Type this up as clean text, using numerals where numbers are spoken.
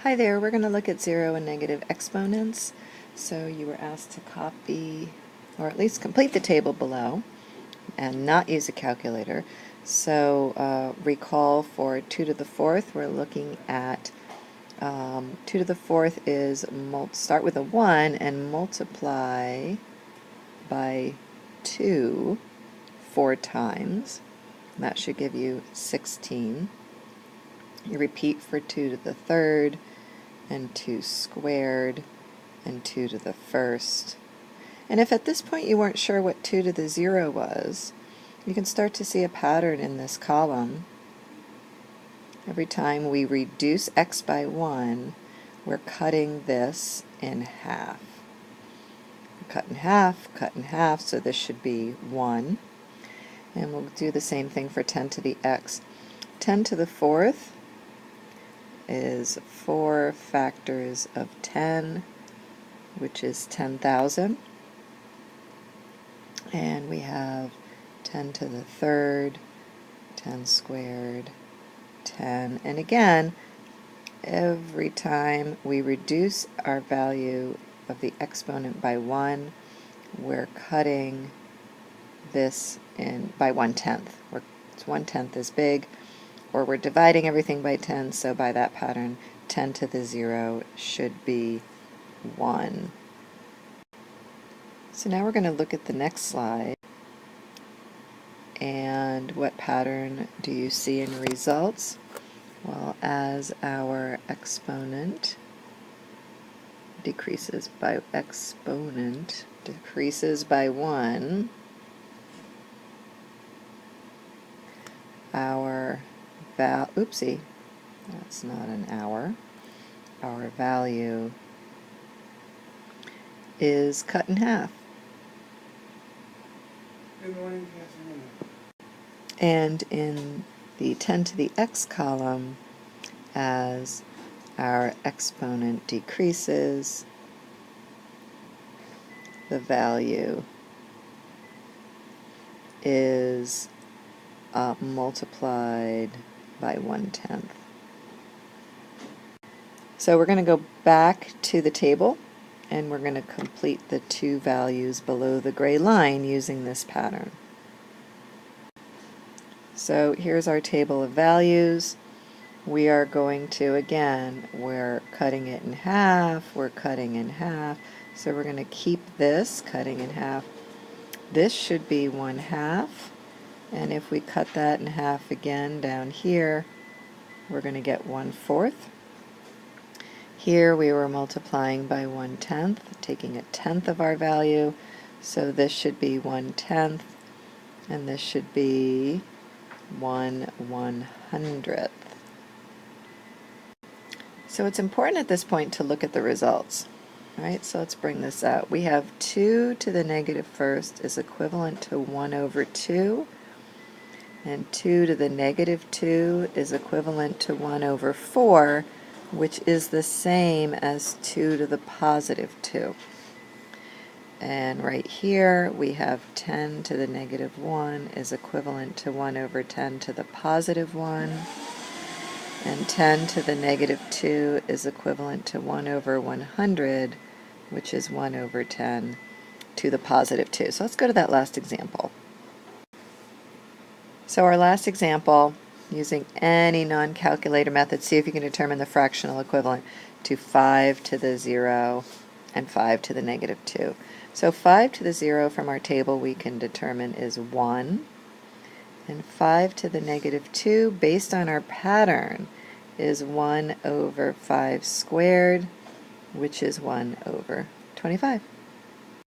Hi there, we're going to look at zero and negative exponents. So you were asked to copy, or at least complete the table below, and not use a calculator. So recall for 2 to the fourth, we're looking at 2 to the fourth is, start with a 1 and multiply by 2 4 times. That should give you 16. You repeat for 2 to the third, and 2 squared, and 2 to the first. And if at this point you weren't sure what 2 to the 0 was, you can start to see a pattern in this column. Every time we reduce x by 1, we're cutting this in half. Cut in half, so this should be 1. And we'll do the same thing for 10 to the x. 10 to the fourth is 4 factors of 10, which is 10,000. And we have 10 to the third, 10 squared, 10. And again, every time we reduce our value of the exponent by 1, we're cutting this in by 1/10. It's 1/10 is big, or we're dividing everything by 10, so by that pattern, 10 to the 0 should be 1. So now we're going to look at the next slide. And what pattern do you see in results? Well, as our exponent decreases by 1, our oopsie, that's not an hour. Our value is cut in half. Good morning, And in the 10 to the x column, as our exponent decreases, the value is multiplied by 1/10. So we're going to go back to the table, and we're going to complete the two values below the gray line using this pattern. So here's our table of values. We are going to, again, we're cutting it in half, we're cutting in half, so we're going to keep this cutting in half. This should be 1/2, and if we cut that in half again down here, we're going to get 1/4. Here we were multiplying by 1/10, taking a tenth of our value, so this should be 1/10, and this should be 1/100th. So it's important at this point to look at the results. Right, so let's bring this out. We have 2 to the negative first is equivalent to 1/2, and 2 to the negative 2 is equivalent to 1/4, which is the same as 2 to the positive 2. And right here we have 10 to the negative 1 is equivalent to 1/10 to the positive 1. And 10 to the negative 2 is equivalent to 1/100, which is 1/10 to the positive 2. So let's go to that last example. So our last example, using any non-calculator method, see if you can determine the fractional equivalent to 5 to the 0 and 5 to the negative 2. So 5 to the 0 from our table we can determine is 1. And 5 to the negative 2, based on our pattern, is 1/5 squared, which is 1/25.